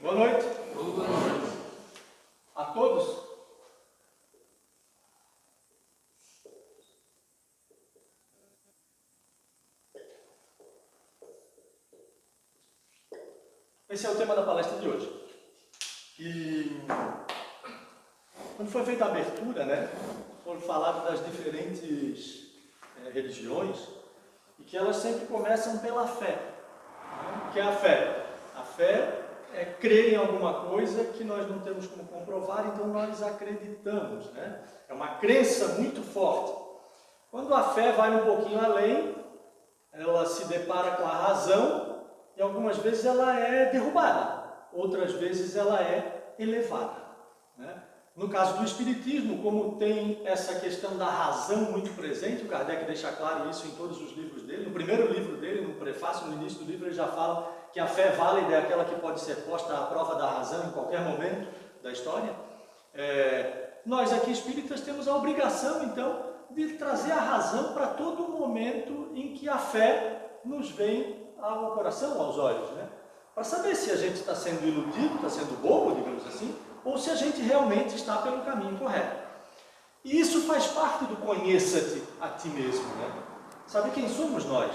Boa noite. Boa noite. A todos. Esse é o tema da palestra de hoje. E quando foi feita a abertura, foi falado das diferentes religiões e que elas sempre começam pela fé. O que é a fé? A fé é crer em alguma coisa que nós não temos como comprovar, então nós acreditamos, É uma crença muito forte. Quando a fé vai um pouquinho além, ela se depara com a razão e algumas vezes ela é derrubada, outras vezes ela é elevada, No caso do Espiritismo, como tem essa questão da razão muito presente, o Kardec deixa claro isso em todos os livros dele. No primeiro livro dele, no prefácio, no início do livro, ele já fala que a fé válida é aquela que pode ser posta à prova da razão em qualquer momento da história. Nós aqui espíritas temos a obrigação, então, de trazer a razão para todo momento em que a fé nos vem ao coração, aos olhos, Para saber se a gente está sendo iludido, está sendo bobo, digamos assim, ou se a gente realmente está pelo caminho correto. E isso faz parte do conheça-te a ti mesmo, Sabe quem somos nós?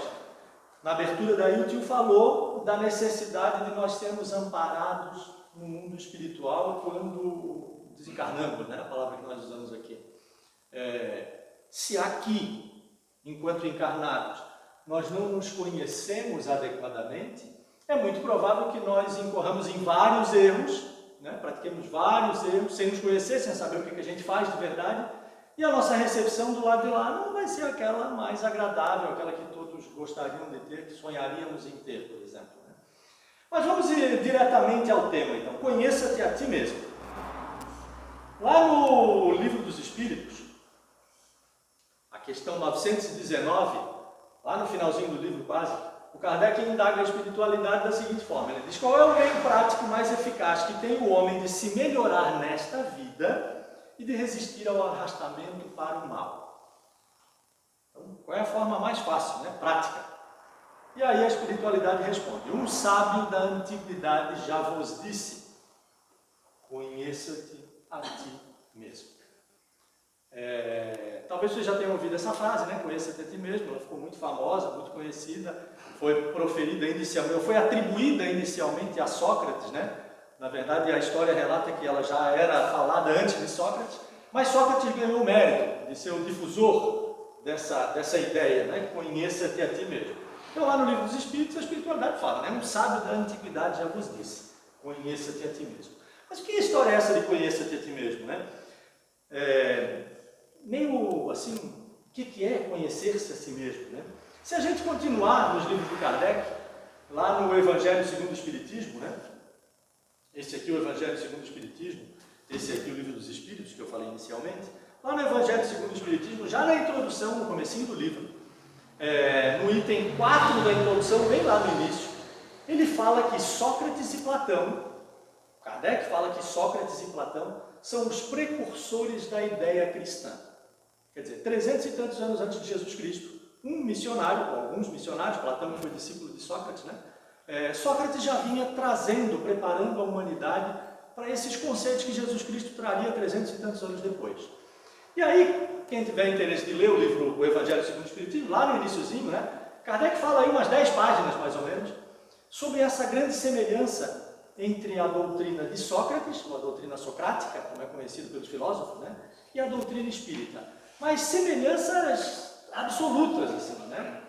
Na abertura daí o tio falou da necessidade de nós sermos amparados no mundo espiritual quando desencarnamos, A palavra que nós usamos aqui. Se aqui, enquanto encarnados, nós não nos conhecemos adequadamente, é muito provável que nós incorramos em vários erros, pratiquemos vários erros, sem nos conhecer, sem saber o que a gente faz de verdade, e a nossa recepção do lado de lá não vai ser aquela mais agradável, aquela que todos gostariam de ter, que sonharíamos em ter, por exemplo. Mas vamos ir diretamente ao tema, então. Conheça-te a ti mesmo. Lá no Livro dos Espíritos, a questão 919, lá no finalzinho do livro quase, o Kardec indaga a espiritualidade da seguinte forma. Ele diz: qual é o meio prático mais eficaz que tem o homem de se melhorar nesta vida e de resistir ao arrastamento para o mal? Então, qual é a forma mais fácil, prática? E aí a espiritualidade responde: um sábio da antiguidade já vos disse, conheça-te a ti mesmo. Talvez você já tenha ouvido essa frase, Conheça-te a ti mesmo. Ela ficou muito famosa, muito conhecida, foi proferida inicialmente, foi atribuída inicialmente a Sócrates, Na verdade, a história relata que ela já era falada antes de Sócrates, mas Sócrates ganhou o mérito de ser o difusor dessa ideia, Conheça-te a ti mesmo. Então, lá no Livro dos Espíritos, a espiritualidade fala, um sábio da antiguidade já vos disse, conheça-te a ti mesmo. Mas que história é essa de conheça-te a ti mesmo, Meio assim, o que é conhecer-se a si mesmo, Se a gente continuar nos livros de Kardec, lá no Evangelho segundo o Espiritismo, Esse aqui é o Evangelho segundo o Espiritismo, esse aqui é o Livro dos Espíritos, que eu falei inicialmente. Lá no Evangelho segundo o Espiritismo, já na introdução, no comecinho do livro, no item 4 da introdução, bem lá no início, ele fala que Sócrates e Platão, Kardec fala que Sócrates e Platão são os precursores da ideia cristã. Quer dizer, 300 e tantos anos antes de Jesus Cristo, um missionário, ou alguns missionários, Platão foi discípulo de Sócrates, Sócrates já vinha trazendo, preparando a humanidade para esses conceitos que Jesus Cristo traria 300 e tantos anos depois. E aí, quem tiver interesse de ler o livro O Evangelho segundo o Espiritismo, lá no iniciozinho, Kardec fala aí umas 10 páginas, mais ou menos, sobre essa grande semelhança entre a doutrina de Sócrates, ou a doutrina socrática, como é conhecido pelos filósofos, e a doutrina espírita. Mas semelhanças absolutas, assim,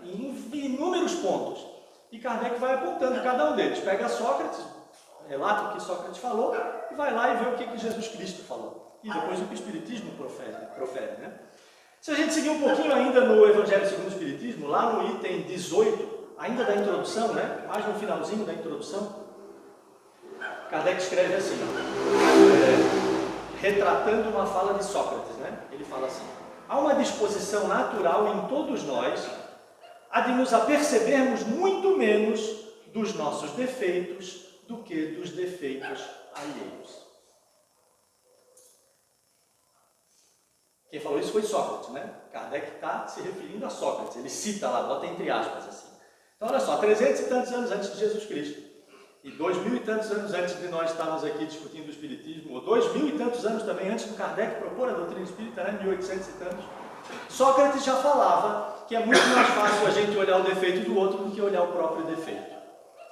em inúmeros pontos. E Kardec vai apontando cada um deles. Pega Sócrates, relata o que Sócrates falou, e vai lá e vê o que Jesus Cristo falou. E depois o que o Espiritismo profere, Se a gente seguir um pouquinho ainda no Evangelho segundo o Espiritismo, lá no item 18, ainda da introdução, mais no finalzinho da introdução, Kardec escreve assim, retratando uma fala de Sócrates, Ele fala assim: há uma disposição natural em todos nós a de nos apercebermos muito menos dos nossos defeitos do que dos defeitos alheios. Quem falou isso foi Sócrates, Kardec está se referindo a Sócrates, ele cita lá, bota entre aspas assim. Então olha só, 300 e tantos anos antes de Jesus Cristo, e 2000 e tantos anos antes de nós estarmos aqui discutindo o Espiritismo, ou 2000 e tantos anos também antes do Kardec propor a doutrina espírita, né, 1800 e tantos, Sócrates já falava que é muito mais fácil a gente olhar o defeito do outro do que olhar o próprio defeito,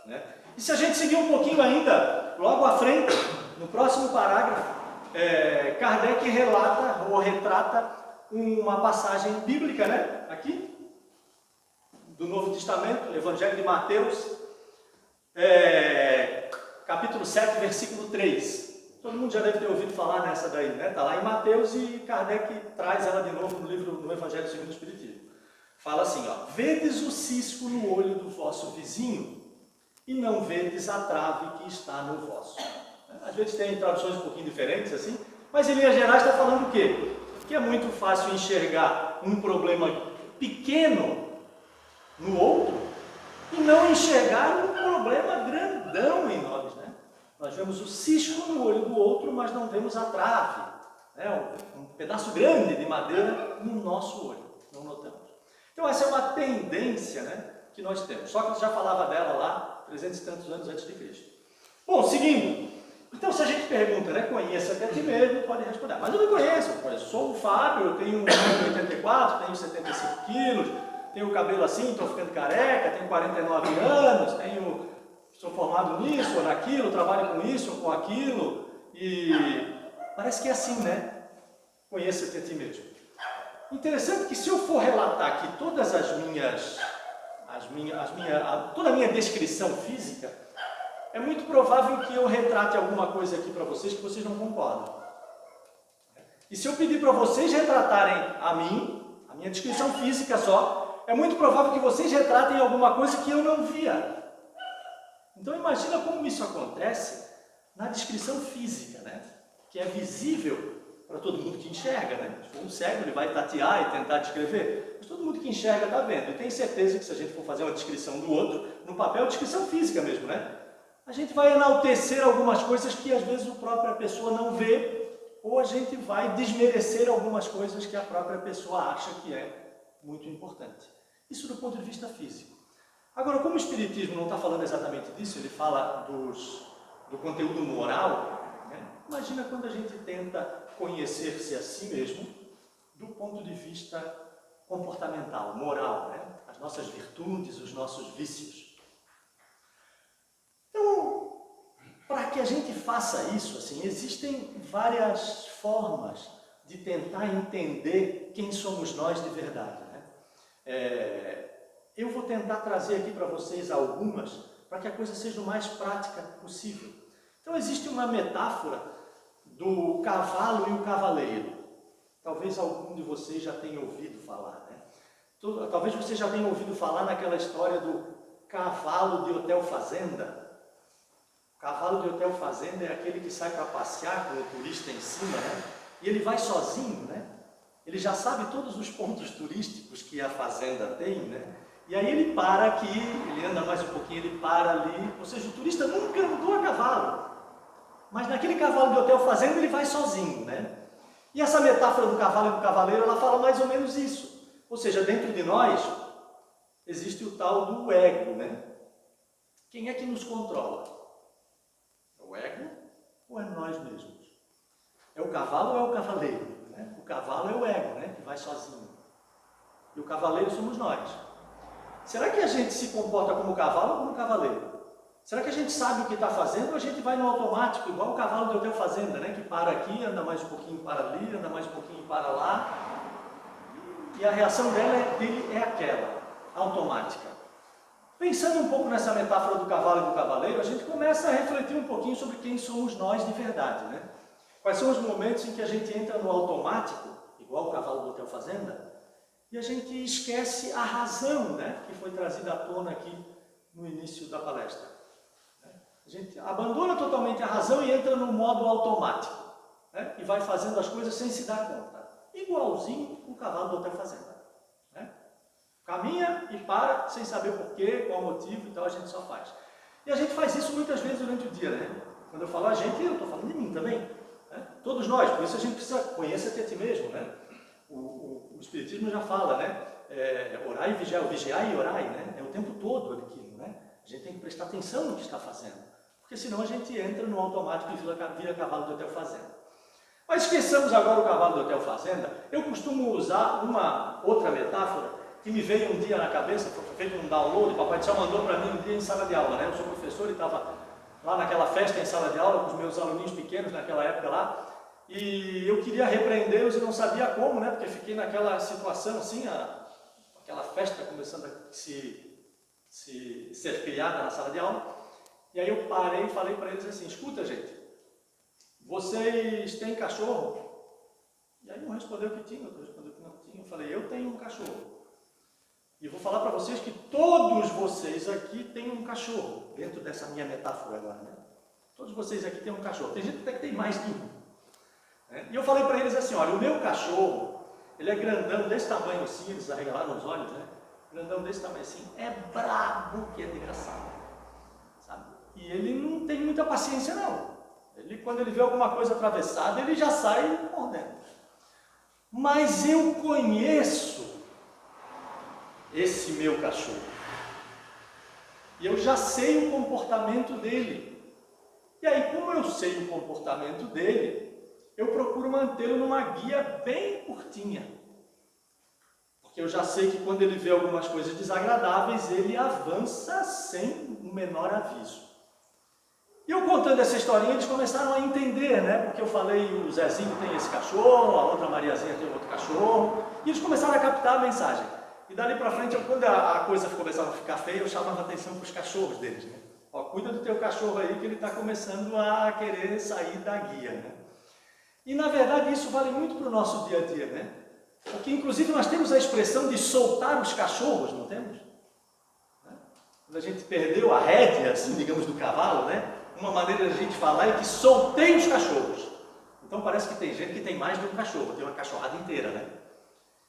né? E se a gente seguir um pouquinho ainda, logo à frente, no próximo parágrafo, Kardec relata ou retrata uma passagem bíblica, né, aqui, do Novo Testamento, Evangelho de Mateus, capítulo 7, versículo 3. Todo mundo já deve ter ouvido falar nessa daí, né? Está lá em Mateus e Kardec traz ela de novo no Evangelho segundo o Espiritismo. Fala assim, ó: vedes o cisco no olho do vosso vizinho e não vedes a trave que está no vosso. Às vezes tem traduções um pouquinho diferentes assim, mas em linhas gerais está falando o quê? Que é muito fácil enxergar um problema pequeno no outro e não enxergar um problema grandão em nós, né? Nós vemos o cisco no olho do outro, mas não vemos a trave, né? Um pedaço grande de madeira no nosso olho, não notamos. Então essa é uma tendência, né, que nós temos. Sócrates já falava dela lá 300 e tantos anos antes de Cristo. Bom, seguindo. Então se a gente pergunta, né, conheça até ti mesmo, pode responder. Mas eu me conheço, sou o Fábio, eu tenho 1,84 m, tenho 75 quilos, tenho o cabelo assim, estou ficando careca, tenho 49 anos, sou formado nisso ou naquilo, trabalho com isso ou com aquilo, e parece que é assim, né? Conheça-te a ti mesmo. Interessante que se eu for relatar aqui todas toda a minha descrição física, é muito provável que eu retrate alguma coisa aqui para vocês que vocês não concordam. E se eu pedir para vocês retratarem a minha descrição física só, é muito provável que vocês retratem alguma coisa que eu não via. Então imagina como isso acontece na descrição física, né? Que é visível para todo mundo que enxerga, né? Se for um cego, ele vai tatear e tentar descrever, mas todo mundo que enxerga está vendo. E tenho certeza que se a gente for fazer uma descrição do outro, no papel, descrição física mesmo, né? A gente vai enaltecer algumas coisas que às vezes a própria pessoa não vê, ou a gente vai desmerecer algumas coisas que a própria pessoa acha que é muito importante. Isso do ponto de vista físico. Agora, como o Espiritismo não está falando exatamente disso, ele fala do conteúdo moral, né? Imagina quando a gente tenta conhecer-se a si mesmo do ponto de vista comportamental, moral, né? As nossas virtudes, os nossos vícios. Então, para que a gente faça isso, assim, existem várias formas de tentar entender quem somos nós de verdade, né? Eu vou tentar trazer aqui para vocês algumas, para que a coisa seja o mais prática possível. Então existe uma metáfora do cavalo e o cavaleiro. Talvez algum de vocês já tenha ouvido falar, né? Talvez você já tenha ouvido falar naquela história do cavalo de hotel fazenda. O cavalo de hotel fazenda é aquele que sai para passear com o turista em cima, né? E ele vai sozinho, né? Ele já sabe todos os pontos turísticos que a fazenda tem, né? E aí ele para aqui, ele anda mais um pouquinho, ele para ali, ou seja, o turista nunca andou a cavalo, mas naquele cavalo de hotel fazenda ele vai sozinho, né? E essa metáfora do cavalo e do cavaleiro, ela fala mais ou menos isso, ou seja, dentro de nós existe o tal do ego, né? Quem é que nos controla? É o ego ou é nós mesmos? É o cavalo ou é o cavaleiro? Né? O cavalo é o ego, né? Que vai sozinho, e o cavaleiro somos nós. Será que a gente se comporta como cavalo ou como cavaleiro? Será que a gente sabe o que está fazendo ou a gente vai no automático, igual o cavalo de hotel fazenda, né? Que para aqui, anda mais um pouquinho para ali, anda mais um pouquinho para lá, e a reação dele é aquela, automática. Pensando um pouco nessa metáfora do cavalo e do cavaleiro, a gente começa a refletir um pouquinho sobre quem somos nós de verdade, né? Quais são os momentos em que a gente entra no automático, igual o cavalo do hotel fazenda, e a gente esquece a razão, né, que foi trazida à tona aqui no início da palestra. A gente abandona totalmente a razão e entra no modo automático, né, e vai fazendo as coisas sem se dar conta. Igualzinho o cavalo do hotel fazenda. Né? Caminha e para, sem saber porquê, qual motivo e tal, a gente só faz. E a gente faz isso muitas vezes durante o dia, né? Quando eu falo a gente, eu estou falando de mim também. Né? Todos nós, por isso a gente precisa conhecer a ti mesmo, né? O Espiritismo já fala, né? Orar e vigiar, vigiar e orar, né? É o tempo todo aquilo, né? A gente tem que prestar atenção no que está fazendo. porque senão a gente entra no automático e vira cavalo do hotel fazenda. Mas esqueçamos agora o cavalo do hotel fazenda. Eu costumo usar uma outra metáfora que me veio um dia na cabeça, foi feito um download, o Papai do Céu mandou para mim um dia em sala de aula, né? Eu sou professor e estava lá naquela festa em sala de aula com os meus aluninhos pequenos naquela época lá, e eu queria repreendê-los e não sabia como, né? Porque fiquei naquela situação assim, aquela festa começando a ser criada na sala de aula, e aí eu parei e falei para eles assim: escuta, gente, vocês têm cachorro? E aí um respondeu que tinha, outro respondeu que não tinha. Eu falei: eu tenho um cachorro. E vou falar para vocês que todos vocês aqui têm um cachorro, dentro dessa minha metáfora agora, né? Todos vocês aqui têm um cachorro. Tem gente até que tem mais de um. Né? E eu falei para eles assim: olha, o meu cachorro, ele é grandão desse tamanho assim, eles arregalaram os olhos, né? Grandão desse tamanho assim, é brabo que é desgraçado, sabe? E ele não tem muita paciência não. Quando ele vê alguma coisa atravessada, ele já sai mordendo. Mas eu conheço esse meu cachorro. E eu já sei o comportamento dele. E aí, como eu sei o comportamento dele, eu procuro mantê-lo numa guia bem curtinha. Porque eu já sei que quando ele vê algumas coisas desagradáveis, ele avança sem o menor aviso. E eu contando essa historinha, eles começaram a entender, né? Porque eu falei, o Zezinho tem esse cachorro, a outra Mariazinha tem outro cachorro, e eles começaram a captar a mensagem. E dali para frente, quando a coisa começava a ficar feia, eu chamava a atenção para os cachorros deles, né? Ó, cuida do teu cachorro aí, que ele está começando a querer sair da guia, né? E na verdade isso vale muito para o nosso dia a dia, né? Porque inclusive nós temos a expressão de soltar os cachorros, não temos? Quando a gente perdeu a rédea, assim, digamos, do cavalo, né? Uma maneira de a gente falar é que soltei os cachorros. Então parece que tem gente que tem mais de um cachorro, tem uma cachorrada inteira, né?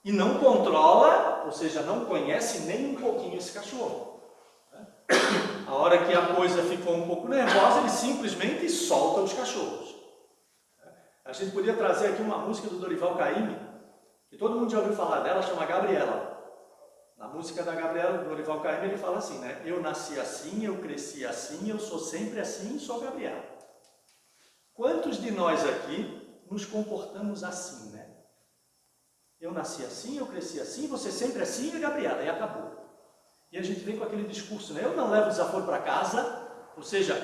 E não controla, ou seja, não conhece nem um pouquinho esse cachorro. A hora que a coisa ficou um pouco nervosa, ele simplesmente solta os cachorros. A gente podia trazer aqui uma música do Dorival Caymmi, que todo mundo já ouviu falar dela, chama Gabriela. Na música da Gabriela, do Dorival Caymmi, ele fala assim, né? Eu nasci assim, eu cresci assim, eu sou sempre assim e sou Gabriela. Quantos de nós aqui nos comportamos assim, né? Eu nasci assim, eu cresci assim, você sempre assim e Gabriela, e acabou. E a gente vem com aquele discurso, né? Eu não levo desaforo para casa, ou seja,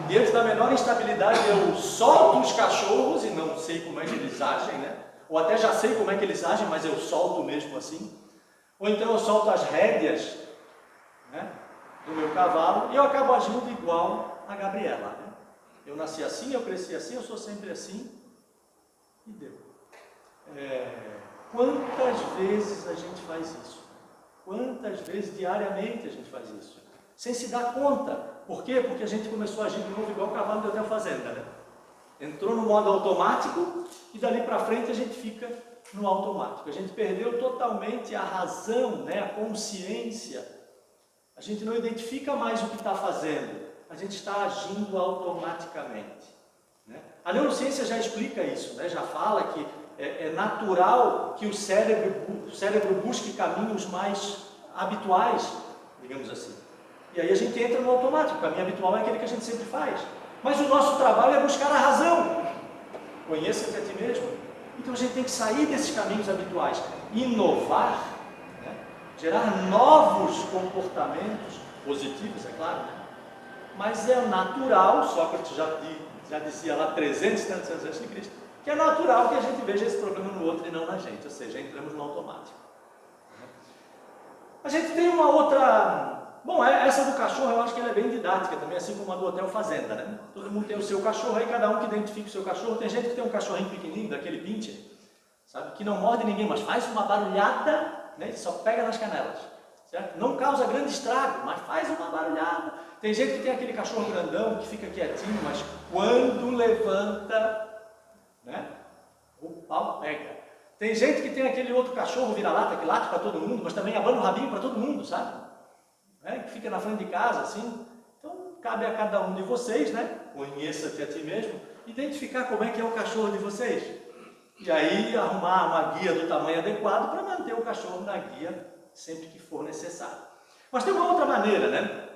diante da menor instabilidade eu solto os cachorros e não sei como é que eles agem, né? Ou até já sei como é que eles agem, mas eu solto mesmo assim. Ou então eu solto as rédeas, né, do meu cavalo e eu acabo agindo igual a Gabriela. Né? Eu nasci assim, eu cresci assim, eu sou sempre assim e deu. Quantas vezes a gente faz isso? Quantas vezes diariamente a gente faz isso? Sem se dar conta. Por quê? Porque a gente começou a agir de novo igual o cavalo do hotel fazenda. Né? Entrou no modo automático e dali para frente a gente fica no automático. A gente perdeu totalmente a razão, né, a consciência. A gente não identifica mais o que está fazendo. A gente está agindo automaticamente. Né? A neurociência já explica isso, né? Já fala que é natural que o cérebro busque caminhos mais habituais, digamos assim. E aí a gente entra no automático. O caminho habitual é aquele que a gente sempre faz. Mas o nosso trabalho é buscar a razão. Conheça-te a ti mesmo. Então a gente tem que sair desses caminhos habituais, inovar, né? Gerar novos comportamentos positivos, é claro, né? Mas é natural, Sócrates já dizia lá 300 e tantos anos antes de Cristo, que é natural que a gente veja esse problema no outro e não na gente, ou seja, entramos no automático. A gente tem uma outra... Bom, essa do cachorro eu acho que ela é bem didática também, assim como a do hotel fazenda, né? Todo mundo tem o seu cachorro, aí cada um que identifica o seu cachorro. Tem gente que tem um cachorrinho pequenininho, daquele pincher, sabe? Que não morde ninguém, mas faz uma barulhada, né? Só pega nas canelas, certo? Não causa grande estrago, mas faz uma barulhada. Tem gente que tem aquele cachorro grandão, que fica quietinho, mas quando levanta, né? O pau pega. Tem gente que tem aquele outro cachorro vira-lata, que late para todo mundo, mas também abana o rabinho para todo mundo, sabe? Que fica na frente de casa, assim. Então, cabe a cada um de vocês, né? Conheça-te a ti mesmo, identificar como é que é o cachorro de vocês. E aí, arrumar uma guia do tamanho adequado para manter o cachorro na guia sempre que for necessário. Mas tem uma outra maneira, né?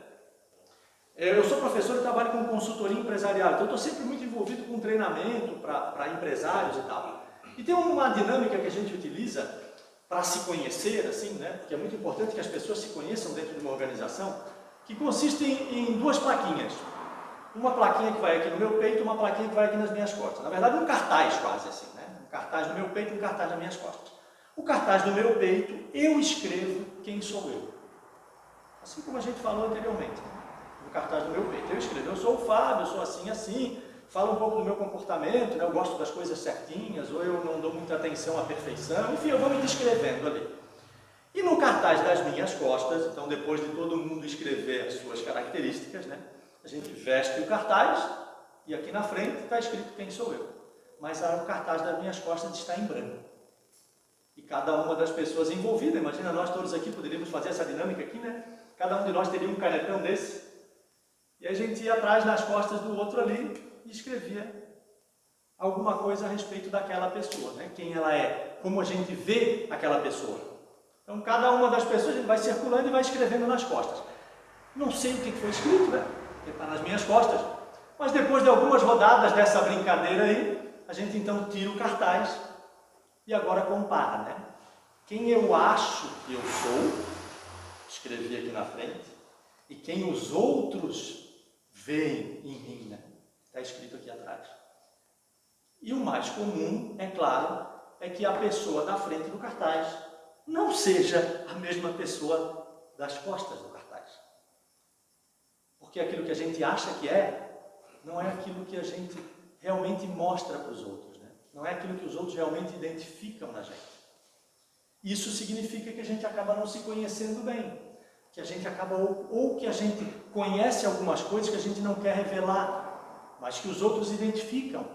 Eu sou professor e trabalho com consultoria empresarial, então eu estou sempre muito envolvido com treinamento para empresários e tal. E tem uma dinâmica que a gente utiliza para se conhecer, assim, né? Porque é muito importante que as pessoas se conheçam dentro de uma organização, que consiste em duas plaquinhas. Uma plaquinha que vai aqui no meu peito e uma plaquinha que vai aqui nas minhas costas. Na verdade, um cartaz quase assim, né? Um cartaz no meu peito e um cartaz nas minhas costas. O cartaz do meu peito, eu escrevo quem sou eu. Assim como a gente falou anteriormente. No cartaz do meu peito, eu escrevo, eu sou o Fábio, eu sou assim, assim, falo um pouco do meu comportamento, né? Eu gosto das coisas certinhas, ou eu não dou muita atenção à perfeição, enfim, eu vou me descrevendo ali. E no cartaz das minhas costas, então depois de todo mundo escrever as suas características, né? A gente veste o cartaz e aqui na frente está escrito quem sou eu. Mas o cartaz das minhas costas está em branco. E cada uma das pessoas envolvidas, imagina nós todos aqui poderíamos fazer essa dinâmica aqui, né? Cada um de nós teria um canetão desse. E a gente ia atrás nas costas do outro ali e escrevia alguma coisa a respeito daquela pessoa, né? Quem ela é, como a gente vê aquela pessoa. Então cada uma das pessoas a gente vai circulando e vai escrevendo nas costas. Não sei o que foi escrito, né? Porque está nas minhas costas. Mas depois de algumas rodadas dessa brincadeira aí, a gente então tira o cartaz e agora compara, né? Quem eu acho que eu sou, escrevi aqui na frente, e quem os outros veem em mim, né? Está escrito aqui atrás. E o mais comum, é claro, é que a pessoa da frente do cartaz não seja a mesma pessoa das costas do cartaz. Porque aquilo que a gente acha que não é aquilo que a gente realmente mostra para os outros, né? Não é aquilo que os outros realmente identificam na gente. Isso significa que a gente acaba não se conhecendo bem, que a gente acaba, ou que a gente conhece algumas coisas que a gente não quer revelar, mas que os outros identificam,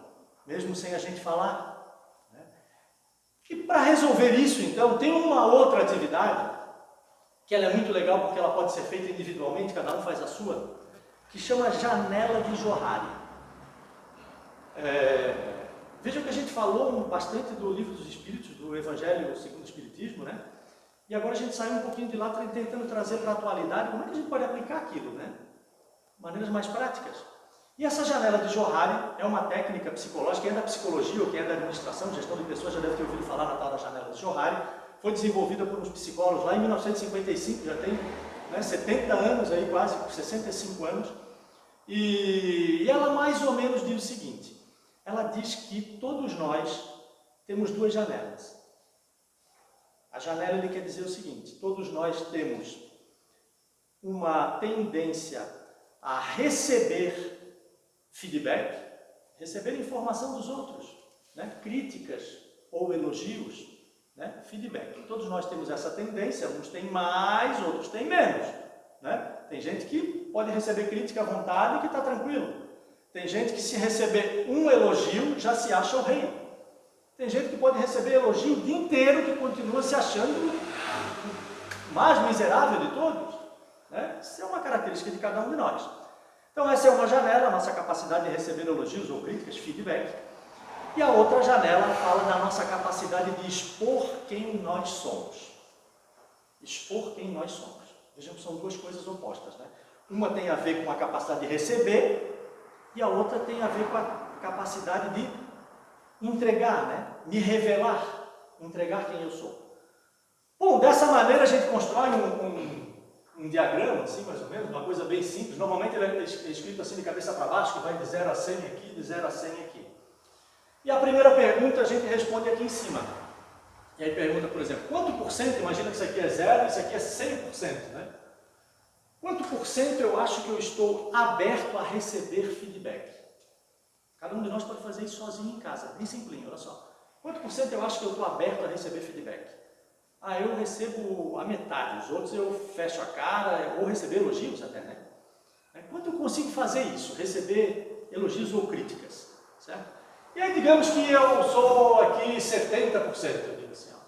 mesmo sem a gente falar, né? E para resolver isso, então, tem uma outra atividade, que ela é muito legal porque ela pode ser feita individualmente, cada um faz a sua, que chama janela de Johari. Vejam que a gente falou bastante do Livro dos Espíritos, do Evangelho segundo o Espiritismo, né? E agora a gente saiu um pouquinho de lá tentando trazer para a atualidade como é que a gente pode aplicar aquilo, né? Maneiras mais práticas. E essa janela de Johari é uma técnica psicológica, quem é da psicologia ou quem é da administração, gestão de pessoas já deve ter ouvido falar na tal da janela de Johari, foi desenvolvida por uns psicólogos lá em 1955, já tem, né, 70 anos, aí, quase 65 anos, e ela mais ou menos diz o seguinte, ela diz que todos nós temos duas janelas. A janela ele quer dizer o seguinte, todos nós temos uma tendência a receber feedback, receber informação dos outros, né? Críticas ou elogios, né? Feedback. Todos nós temos essa tendência, uns têm mais, outros têm menos, né? Tem gente que pode receber crítica à vontade e que está tranquilo. Tem gente que se receber um elogio já se acha o rei. Tem gente que pode receber elogio o dia inteiro que continua se achando o mais miserável de todos, né? Isso é uma característica de cada um de nós. Então essa é uma janela, a nossa capacidade de receber elogios ou críticas, feedback. E a outra janela fala da nossa capacidade de expor quem nós somos. Expor quem nós somos. Vejam que são duas coisas opostas, né? Uma tem a ver com a capacidade de receber e a outra tem a ver com a capacidade de entregar, né? Me revelar, entregar quem eu sou. Bom, dessa maneira a gente constrói um diagrama, assim, mais ou menos, uma coisa bem simples. Normalmente ele é escrito assim de cabeça para baixo, que vai de 0 a 100 aqui, de 0 a 100 aqui. E a primeira pergunta a gente responde aqui em cima. E aí pergunta, por exemplo, quanto por cento, imagina que isso aqui é 0, isso aqui é 100%, né? Quanto por cento eu acho que eu estou aberto a receber feedback? Cada um de nós pode fazer isso sozinho em casa, bem simplinho, olha só. Quanto por cento eu acho que eu estou aberto a receber feedback? Ah, eu recebo a metade, os outros eu fecho a cara, ou receber elogios até, né? Quanto eu consigo fazer isso? Receber elogios ou críticas, certo? E aí digamos que eu sou aqui 70%, eu digo assim, ó.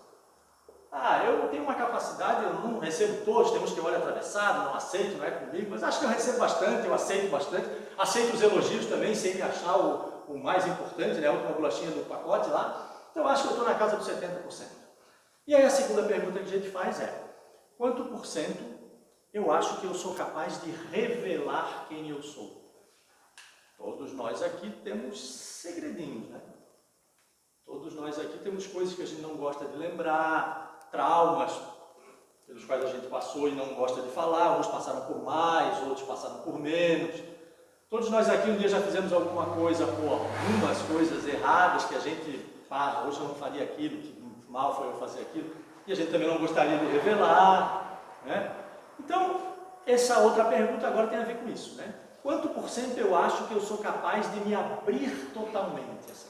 Ah, eu tenho uma capacidade, eu não recebo todos, temos que olho atravessado, não aceito, não é comigo, mas acho que eu recebo bastante, eu aceito bastante, aceito os elogios também, sem me achar o mais importante, né, a última bolachinha do pacote lá, então acho que eu estou na casa dos 70%. E aí a segunda pergunta que a gente faz é, quanto por cento eu acho que eu sou capaz de revelar quem eu sou. Todos nós aqui temos segredinhos, né? Todos nós aqui temos coisas que a gente não gosta de lembrar, traumas pelos quais a gente passou e não gosta de falar, uns passaram por mais, outros passaram por menos. Todos nós aqui um dia já fizemos alguma coisa, ou algumas coisas erradas que a gente, hoje eu não faria aquilo, que mal foi eu fazer aquilo, e a gente também não gostaria de revelar, né? Então, essa outra pergunta agora tem a ver com isso, né? Quanto por cento eu acho que eu sou capaz de me abrir totalmente? Assim?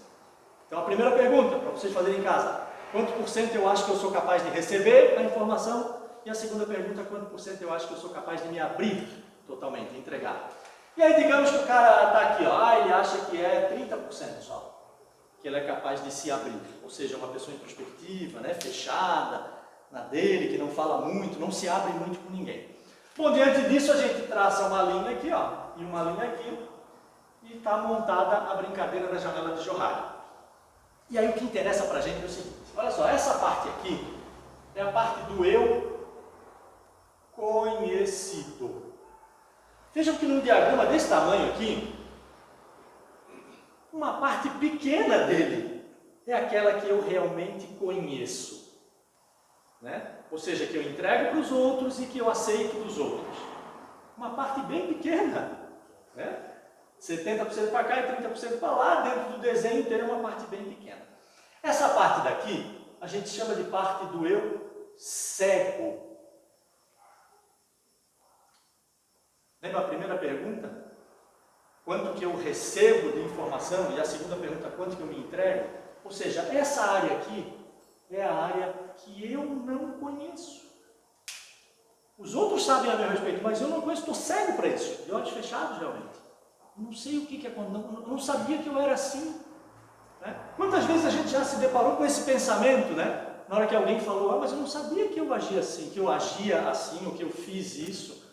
Então, a primeira pergunta, para vocês fazerem em casa, quanto por cento eu acho que eu sou capaz de receber a informação? E a segunda pergunta, quanto por cento eu acho que eu sou capaz de me abrir totalmente, entregar? E aí, digamos que o cara está aqui, ele acha que é 30% só, que ele é capaz de se abrir, ou seja, uma pessoa introspectiva, né, fechada, na dele, que não fala muito, não se abre muito com ninguém. Bom, diante disso a gente traça uma linha aqui, e uma linha aqui, e está montada a brincadeira da janela de Johari. E aí o que interessa para a gente é o seguinte, olha só, essa parte aqui é a parte do eu conhecido. Vejam que num diagrama desse tamanho aqui, uma parte pequena dele é aquela que eu realmente conheço, né? Ou seja, que eu entrego para os outros e que eu aceito dos outros. Uma parte bem pequena, né? 70% para cá e 30% para lá, dentro do desenho inteiro é uma parte bem pequena. Essa parte daqui, a gente chama de parte do eu cego. Lembra a primeira pergunta? Quanto que eu recebo de informação? E a segunda pergunta, quanto que eu me entrego? Ou seja, essa área aqui é a área que eu não conheço. Os outros sabem a meu respeito, mas eu não conheço, estou cego para isso, de olhos fechados realmente. Não sei o que aconteceu, não sabia que eu era assim. Né? Quantas vezes a gente já se deparou com esse pensamento, né? Na hora que alguém falou, mas eu não sabia que eu agia assim, ou que eu fiz isso.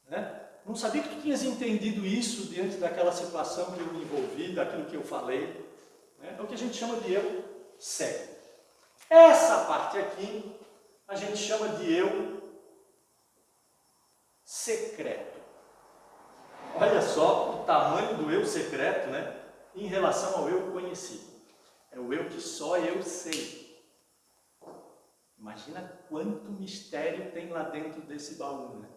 Né? Não sabia que tu tinhas entendido isso diante daquela situação que eu me envolvi, daquilo que eu falei. Né? É o que a gente chama de eu cego. Essa parte aqui, a gente chama de eu secreto. Olha só o tamanho do eu secreto, né? Em relação ao eu conhecido. É o eu que só eu sei. Imagina quanto mistério tem lá dentro desse baú, né?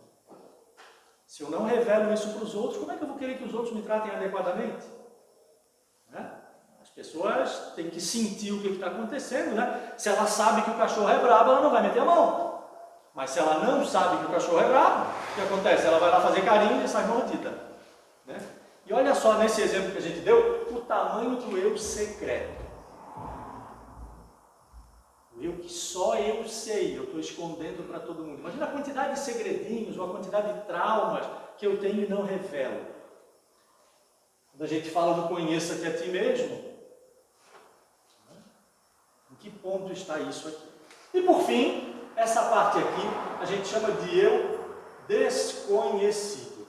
Se eu não revelo isso para os outros, como é que eu vou querer que os outros me tratem adequadamente? Né? As pessoas têm que sentir o que está acontecendo, né? Se ela sabe que o cachorro é brabo, ela não vai meter a mão. Mas se ela não sabe que o cachorro é brabo, o que acontece? Ela vai lá fazer carinho e sai mordida. Né? E olha só, nesse exemplo que a gente deu, o tamanho do eu secreto. O eu que só eu sei, eu estou escondendo para todo mundo. Imagina a quantidade de segredinhos, ou a quantidade de traumas que eu tenho e não revelo. Quando a gente fala do conheça-te a ti mesmo, em que ponto está isso aqui? E por fim, essa parte aqui, a gente chama de eu desconhecido.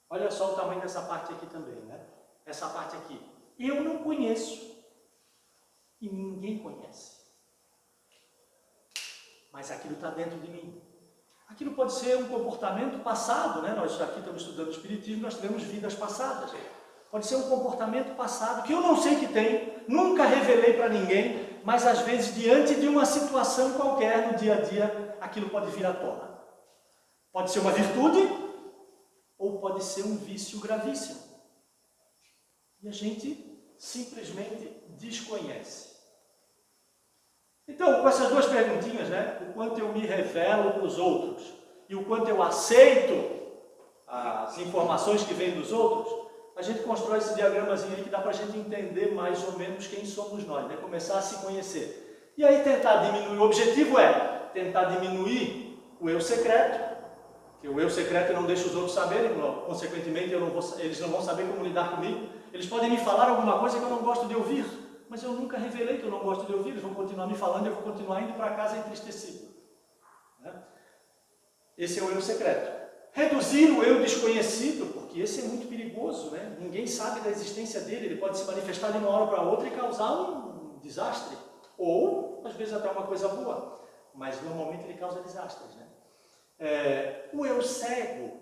Olha só o tamanho dessa parte aqui também, né? Essa parte aqui. Eu não conheço. E ninguém conhece. Mas aquilo está dentro de mim. Aquilo pode ser um comportamento passado, né? Nós aqui estamos estudando Espiritismo, nós tivemos vidas passadas. Pode ser um comportamento passado, que eu não sei que tem, nunca revelei para ninguém, mas às vezes, diante de uma situação qualquer no dia a dia, aquilo pode vir à tona. Pode ser uma virtude, ou pode ser um vício gravíssimo. E a gente simplesmente desconhece. Então, com essas duas perguntinhas, né? O quanto eu me revelo para os outros e o quanto eu aceito as informações que vêm dos outros, a gente constrói esse diagramazinho aí que dá para a gente entender mais ou menos quem somos nós, né? Começar a se conhecer. E aí tentar diminuir, o objetivo é tentar diminuir o eu secreto, que o eu secreto não deixa os outros saberem, consequentemente eles não vão saber como lidar comigo. Eles podem me falar alguma coisa que eu não gosto de ouvir, mas eu nunca revelei que eu não gosto de ouvir, eles vão continuar me falando e eu vou continuar indo para casa entristecido. Né? Esse é o eu secreto. Reduzir o eu desconhecido, porque esse é muito perigoso, né? Ninguém sabe da existência dele, ele pode se manifestar de uma hora para outra e causar um desastre, ou às vezes até uma coisa boa. mas normalmente ele causa desastres, né? O eu cego,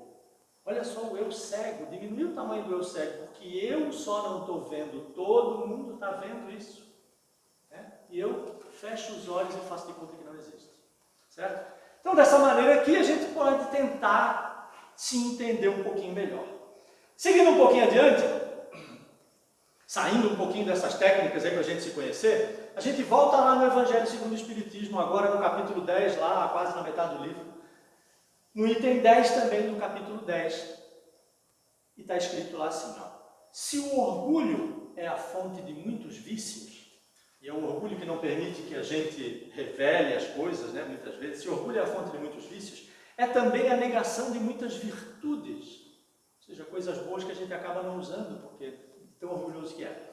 olha só, o eu cego, diminuiu o tamanho do eu cego, porque eu só não estou vendo, todo mundo está vendo isso, né? E eu fecho os olhos e faço de conta que não existe, certo? Então, dessa maneira aqui, a gente pode tentar se entender um pouquinho melhor. Seguindo um pouquinho adiante, saindo um pouquinho dessas técnicas aí para a gente se conhecer, a gente volta lá no Evangelho segundo o Espiritismo, agora no capítulo 10, lá quase na metade do livro, no item 10 também do capítulo 10, e está escrito lá assim, ó, se o orgulho é a fonte de muitos vícios, e é o orgulho que não permite que a gente revele as coisas, né, muitas vezes, se o orgulho é a fonte de muitos vícios, é também a negação de muitas virtudes, ou seja, coisas boas que a gente acaba não usando, porque tão orgulhoso que é.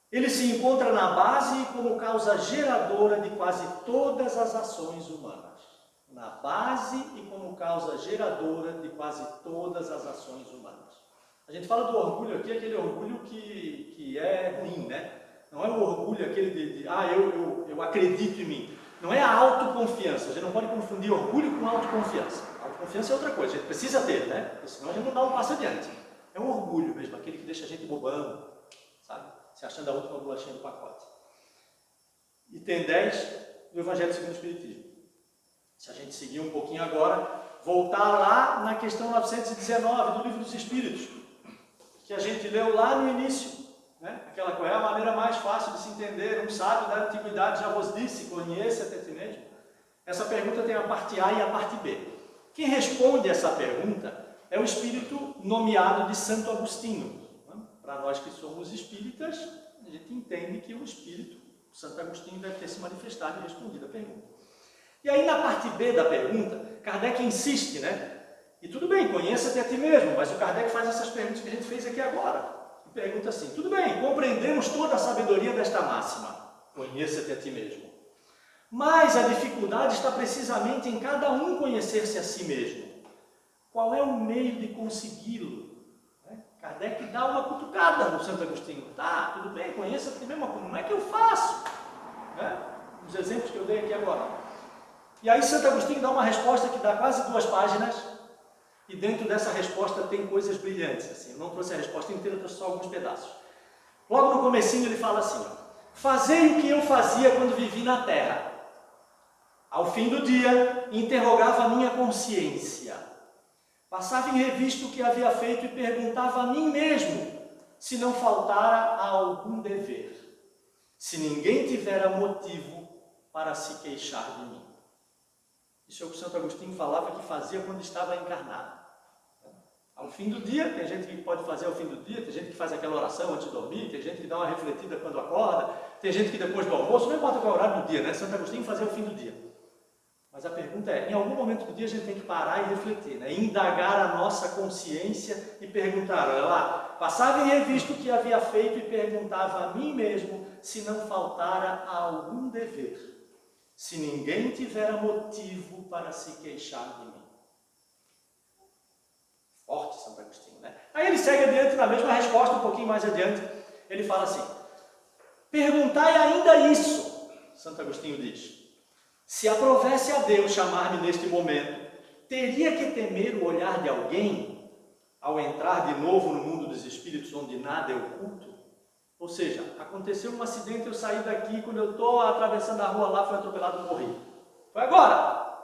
Ele se encontra na base e como causa geradora de quase todas as ações humanas. Na base e como causa geradora de quase todas as ações humanas. A gente fala do orgulho aqui, aquele orgulho que é ruim, né? Não é o orgulho aquele eu acredito em mim. Não é a autoconfiança. A gente não pode confundir orgulho com autoconfiança. Autoconfiança é outra coisa, a gente precisa ter, né? Porque senão a gente não dá um passo adiante. É um orgulho mesmo, aquele que deixa a gente bobando, sabe? Se achando a última bolachinha do pacote. Item 10 do Evangelho segundo o Espiritismo. Se a gente seguir um pouquinho agora, voltar lá na questão 919 do Livro dos Espíritos, que a gente leu lá no início, né? Aquela qual é a maneira mais fácil de se entender, um sábio da antiguidade já vos disse, conheça-te a ti mesmo. Essa pergunta tem a parte A e a parte B. Quem responde essa pergunta é o espírito nomeado de Santo Agostinho. Para nós que somos espíritas, a gente entende que o espírito, Santo Agostinho, deve ter se manifestado e respondido a pergunta. E aí na parte B da pergunta, Kardec insiste, né? E tudo bem, conheça-te a ti mesmo, mas o Kardec faz essas perguntas que a gente fez aqui agora. E pergunta assim, tudo bem, compreendemos toda a sabedoria desta máxima, conheça-te a ti mesmo. Mas a dificuldade está precisamente em cada um conhecer-se a si mesmo. Qual é o meio de consegui-lo? Kardec dá uma cutucada no Santo Agostinho. Tá, tudo bem, conheça-te mesmo, mas como é que eu faço? Os exemplos que eu dei aqui agora. E aí Santo Agostinho dá uma resposta que dá quase 2 páginas, e dentro dessa resposta tem coisas brilhantes. Assim, eu não trouxe a resposta inteira, trouxe só alguns pedaços. Logo no comecinho ele fala assim, fazei o que eu fazia quando vivi na terra. Ao fim do dia, interrogava a minha consciência. Passava em revista o que havia feito e perguntava a mim mesmo se não faltara a algum dever, se ninguém tivera motivo para se queixar de mim. Isso é o que Santo Agostinho falava que fazia quando estava encarnado. Ao fim do dia, tem gente que pode fazer ao fim do dia, tem gente que faz aquela oração antes de dormir, tem gente que dá uma refletida quando acorda, tem gente que depois do almoço, não importa qual é o horário do dia, né? Santo Agostinho fazia ao fim do dia. Mas a pergunta é, em algum momento do dia a gente tem que parar e refletir, né? Indagar a nossa consciência e perguntar, olha lá, passava em revista o que havia feito e perguntava a mim mesmo se não faltara a algum dever, se ninguém tivera motivo para se queixar de mim. Forte Santo Agostinho, né? Aí ele segue adiante na mesma resposta, um pouquinho mais adiante, ele fala assim, perguntai ainda isso, Santo Agostinho diz, se aprovesse a Deus chamar-me neste momento, teria que temer o olhar de alguém ao entrar de novo no mundo dos espíritos onde nada é oculto? Ou seja, aconteceu um acidente, eu saí daqui, quando eu estou atravessando a rua lá, fui atropelado e morri. Foi agora.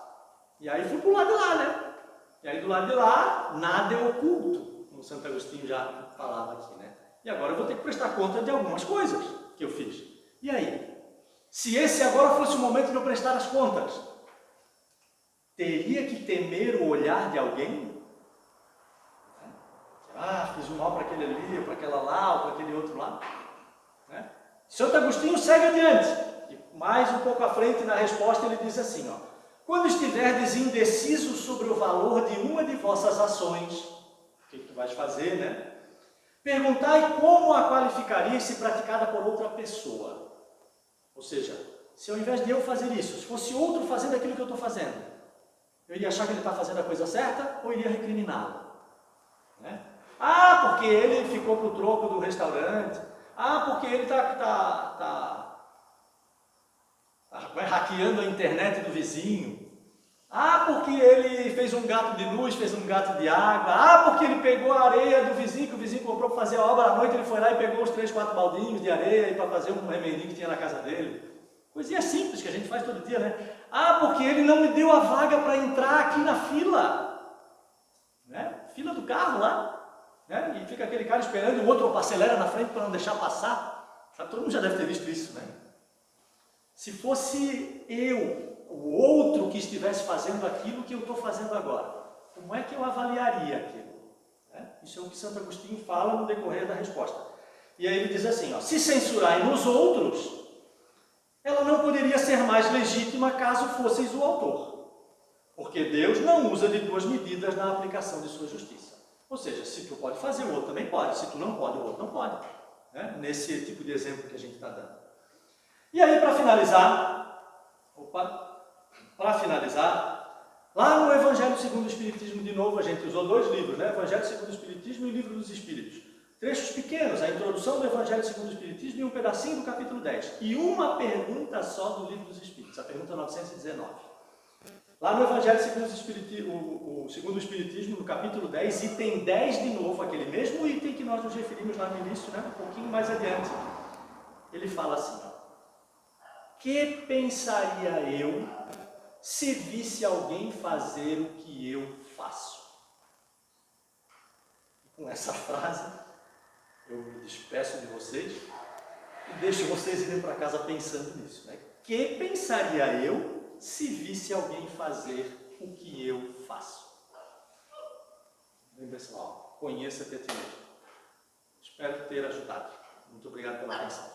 E aí fui para o lado de lá, né? E aí do lado de lá, nada é oculto, como Santo Agostinho já falava aqui, né? E agora eu vou ter que prestar conta de algumas coisas que eu fiz. E aí? Se esse agora fosse o momento de eu prestar as contas, teria que temer o olhar de alguém? Fiz um mal para aquele ali, para aquela lá, ou para aquele outro lá. Né? Santo Agostinho segue adiante. E mais um pouco à frente na resposta ele diz assim, quando estiverdes indeciso sobre o valor de uma de vossas ações, o que tu vais fazer, né? Perguntai como a qualificaria se praticada por outra pessoa. Ou seja, se ao invés de eu fazer isso, se fosse outro fazendo aquilo que eu estou fazendo, eu iria achar que ele está fazendo a coisa certa ou iria recriminá-lo? Né? Porque ele ficou para o troco do restaurante. Porque ele está vai hackeando a internet do vizinho. Ah, porque ele fez um gato de luz, fez um gato de água. Ah, porque ele pegou a areia do vizinho, que o vizinho comprou para fazer a obra à noite, ele foi lá e pegou os 3, 4 baldinhos de areia para fazer um remendinho que tinha na casa dele. Coisinha simples que a gente faz todo dia, né? Ah, porque ele não me deu a vaga para entrar aqui na fila. Né? Fila do carro lá. Né? E fica aquele cara esperando e o outro acelera na frente para não deixar passar. Sabe? Todo mundo já deve ter visto isso, né? Se fosse eu, o outro que estivesse fazendo aquilo que eu estou fazendo agora, como é que eu avaliaria aquilo? Isso é o que Santo Agostinho fala no decorrer da resposta. E aí ele diz assim, ó, se censurai nos outros, ela não poderia ser mais legítima caso fosseis o autor. Porque Deus não usa de duas medidas na aplicação de sua justiça. Ou seja, se tu pode fazer, o outro também pode. Se tu não pode, o outro não pode. Né? Nesse tipo de exemplo que a gente está dando. E aí, para finalizar, lá no Evangelho segundo o Espiritismo, de novo, a gente usou 2 livros, né? Evangelho segundo o Espiritismo e o Livro dos Espíritos. Trechos pequenos, a introdução do Evangelho segundo o Espiritismo e um pedacinho do capítulo 10. E uma pergunta só do Livro dos Espíritos, a pergunta 919. Lá no Evangelho segundo o Espiritismo, no capítulo 10, item 10 de novo, aquele mesmo item que nós nos referimos lá no início, né? Um pouquinho mais adiante. Ele fala assim, ó, que pensaria eu se visse alguém fazer o que eu faço? E com essa frase, eu me despeço de vocês e deixo vocês irem para casa pensando nisso. Né? Que pensaria eu se visse alguém fazer o que eu faço? Bem, pessoal, conheça-te a ti mesmo. Espero ter ajudado. Muito obrigado pela atenção.